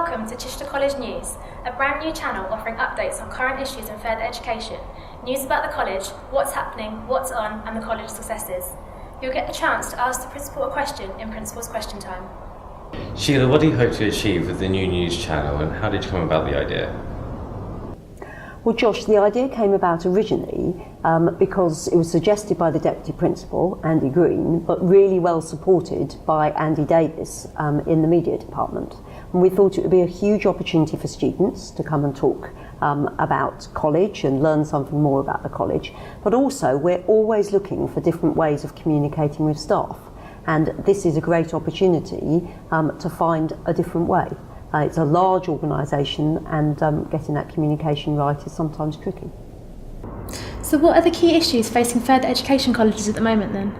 Welcome to Chichester College News, a brand new channel offering updates on current issues in further education, news about the college, what's happening, what's on, and the college's successes. You'll get the chance to ask the principal a question in Principal's Question Time. Sheila, what do you hope to achieve with the new news channel, and how did you come about the idea? Well, Josh, the idea came about originally because it was suggested by the Deputy Principal, Andy Green, but really well supported by Andy Davis in the media department. And we thought it would be a huge opportunity for students to come and talk about college and learn something more about the college. But also, we're always looking for different ways of communicating with staff. And this is a great opportunity to find a different way. It's a large organisation, and getting that communication right is sometimes tricky. So what are the key issues facing further education colleges at the moment then?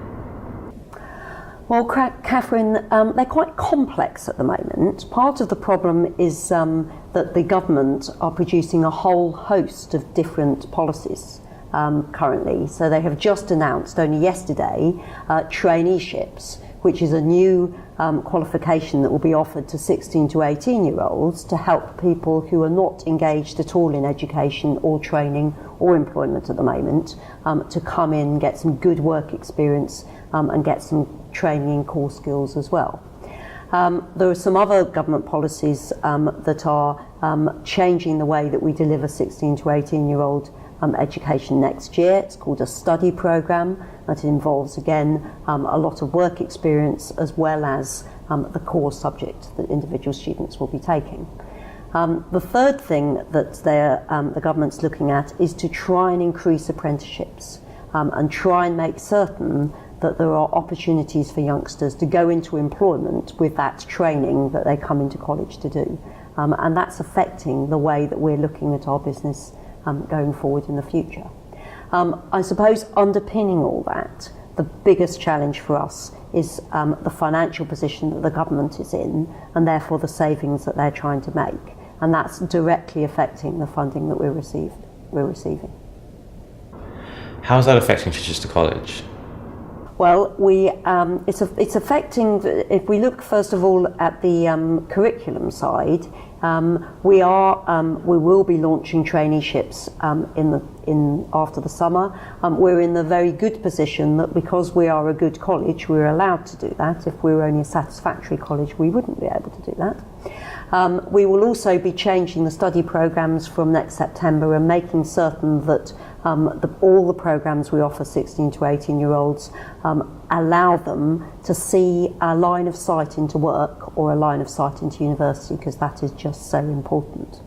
Well, Catherine, they're quite complex at the moment. Part of the problem is that the government are producing a whole host of different policies currently. So they have just announced only yesterday traineeships, which is a new qualification that will be offered to 16 to 18-year-olds to help people who are not engaged at all in education or training or employment at the moment to come in, get some good work experience and get some training in core skills as well. There are some other government policies that are changing the way that we deliver 16 to 18-year-old education next year. It's called a study programme that involves, again, a lot of work experience as well as the core subject that individual students will be taking. The third thing that the government's looking at is to try and increase apprenticeships and try and make certain that there are opportunities for youngsters to go into employment with that training that they come into college to do. And that's affecting the way that we're looking at our business going forward in the future. I suppose underpinning all that, the biggest challenge for us is the financial position that the government is in, and therefore the savings that they're trying to make. And that's directly affecting the funding that we're receiving. How's that affecting Chichester College? Well, it's affecting. If we look first of all at the curriculum side, we will be launching traineeships after the summer. We're in the very good position that because we are a good college, we're allowed to do that. If we were only a satisfactory college, we wouldn't be able to do that. We will also be changing the study programmes from next September and making certain that all the programmes we offer 16 to 18-year-olds allow them to see a line of sight into work or a line of sight into university, because that is just so important.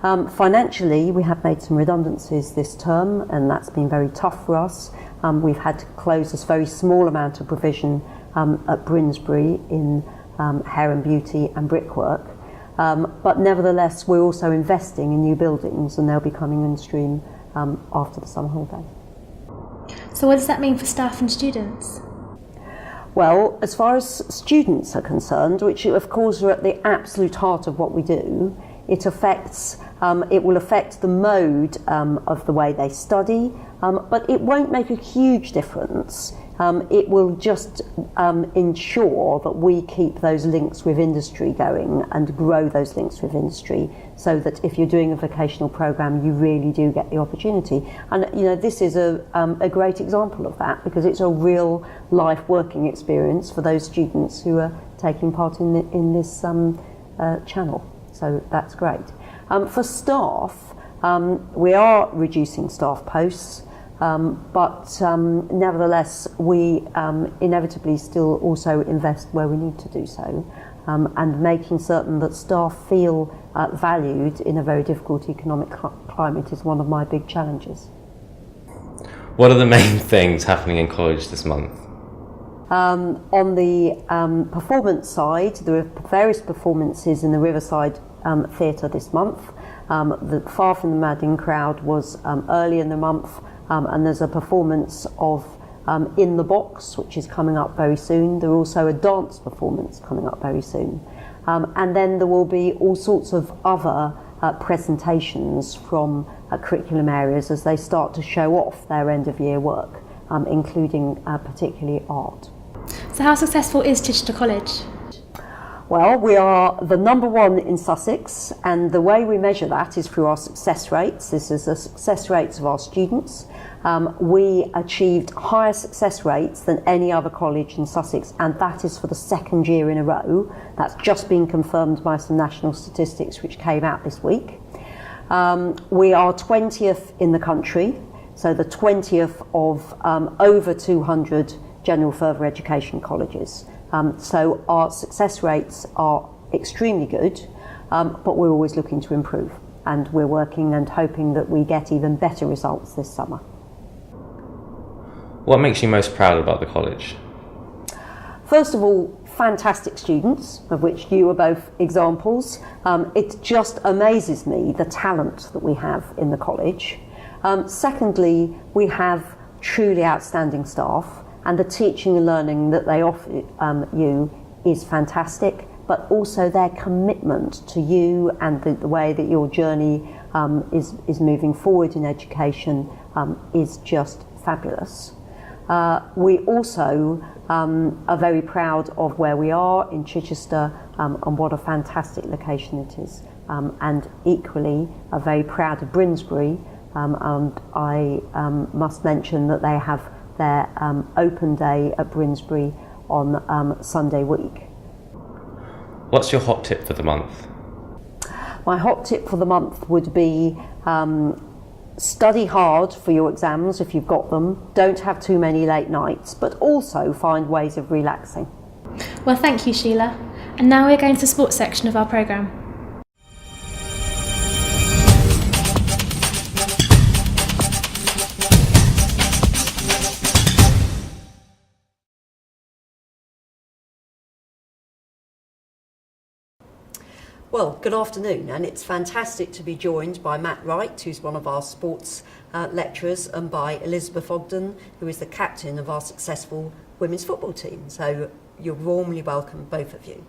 Financially, we have made some redundancies this term, and that's been very tough for us. We've had to close this very small amount of provision at Brinsbury in hair and beauty and brickwork. But nevertheless, we're also investing in new buildings, and they'll be coming in stream after the summer holiday. So what does that mean for staff and students? Well, as far as students are concerned, which of course are at the absolute heart of what we do, it will affect the mode of the way they study, but it won't make a huge difference. It will just ensure that we keep those links with industry going and grow those links with industry, so that if you're doing a vocational programme, you really do get the opportunity. And this is a great example of that, because it's a real life working experience for those students who are taking part in this channel. So that's great. For staff, we are reducing staff posts. But nevertheless, we inevitably still also invest where we need to do so, and making certain that staff feel valued in a very difficult economic climate is one of my big challenges. What are the main things happening in college this month? On the performance side, there are various performances in the Riverside Theatre this month. The Far From the Madding Crowd was early in the month. And there's a performance of In the Box, which is coming up very soon. There's also a dance performance coming up very soon. And then there will be all sorts of other presentations from curriculum areas as they start to show off their end-of-year work, including particularly art. So how successful is Chichester College? Well, we are the number one in Sussex, and the way we measure that is through our success rates. This is the success rates of our students. We achieved higher success rates than any other college in Sussex, and that is for the second year in a row. That's just been confirmed by some national statistics which came out this week. We are 20th in the country, so the 20th of over 200 general further education colleges. So our success rates are extremely good, but we're always looking to improve, and we're working and hoping that we get even better results this summer. What makes you most proud about the college? First of all, fantastic students, of which you are both examples. It just amazes me the talent that we have in the college. Secondly, we have truly outstanding staff, and the teaching and learning that they offer you is fantastic, but also their commitment to you and the way that your journey is moving forward in education is just fabulous. We also are very proud of where we are in Chichester and what a fantastic location it is. And equally are very proud of Brinsbury, and I must mention that they have their open day at Brinsbury on Sunday week. What's your hot tip for the month? My hot tip for the month would be study hard for your exams if you've got them. Don't have too many late nights, but also find ways of relaxing. Well, thank you, Sheila. And now we're going to the sports section of our programme. Well, good afternoon, and it's fantastic to be joined by Matt Wright, who's one of our sports lecturers, and by Elizabeth Ogden, who is the captain of our successful women's football team. So you're warmly welcome, both of you.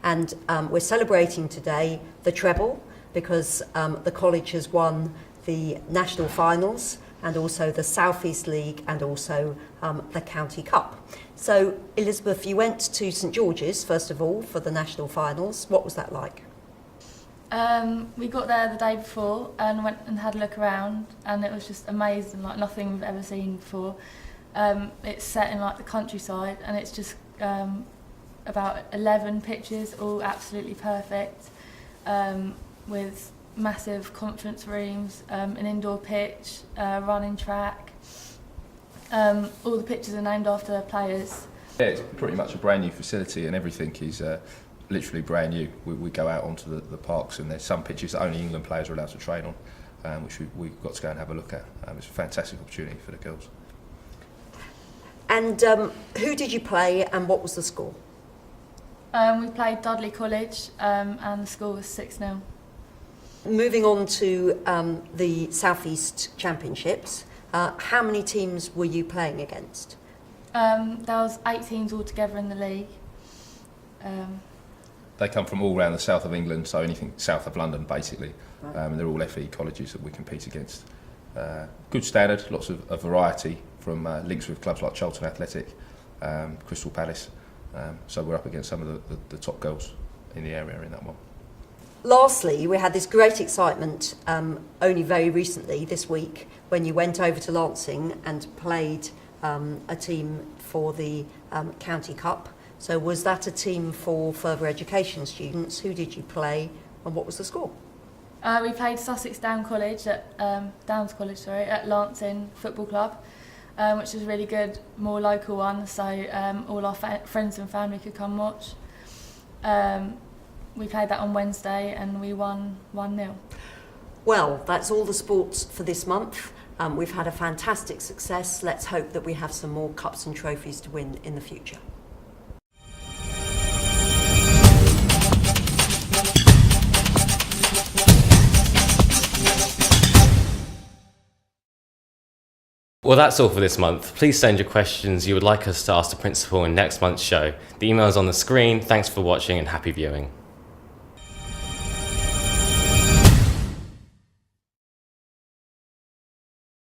And we're celebrating today the treble because the college has won the national finals and also the South East League and also the County Cup. So, Elizabeth, you went to St George's, first of all, for the national finals. What was that like? We got there the day before and went and had a look around, and it was just amazing, like nothing we've ever seen before. It's set in like the countryside, and it's just about 11 pitches, all absolutely perfect, with massive conference rooms, an indoor pitch, running track. All the pitches are named after their players. Yeah, it's pretty much a brand new facility, and everything is literally brand new. We go out onto the parks, and there's some pitches that only England players are allowed to train on, which we've got to go and have a look at. It's a fantastic opportunity for the girls. And who did you play, and what was the score? We played Dudley College, and the score was 6-0. Moving on to the South East Championships, how many teams were you playing against? There was 8 teams altogether in the league. They come from all around the south of England, so anything south of London, basically. Right. And they're all FE colleges that we compete against. Good standard, lots of variety from links with clubs like Charlton Athletic, Crystal Palace. So we're up against some of the top girls in the area in that one. Lastly, we had this great excitement only very recently this week when you went over to Lancing and played a team for the County Cup. So was that a team for further education students? Who did you play and what was the score? We played Sussex Downs College at Lancing Football Club, which was really good, more local one, so all our friends and family could come watch. We played that on Wednesday and we won 1-0. Well, that's all the sports for this month. We've had a fantastic success. Let's hope that we have some more cups and trophies to win in the future. Well, that's all for this month. Please send your questions you would like us to ask the principal in next month's show. The email is on the screen. Thanks for watching and happy viewing.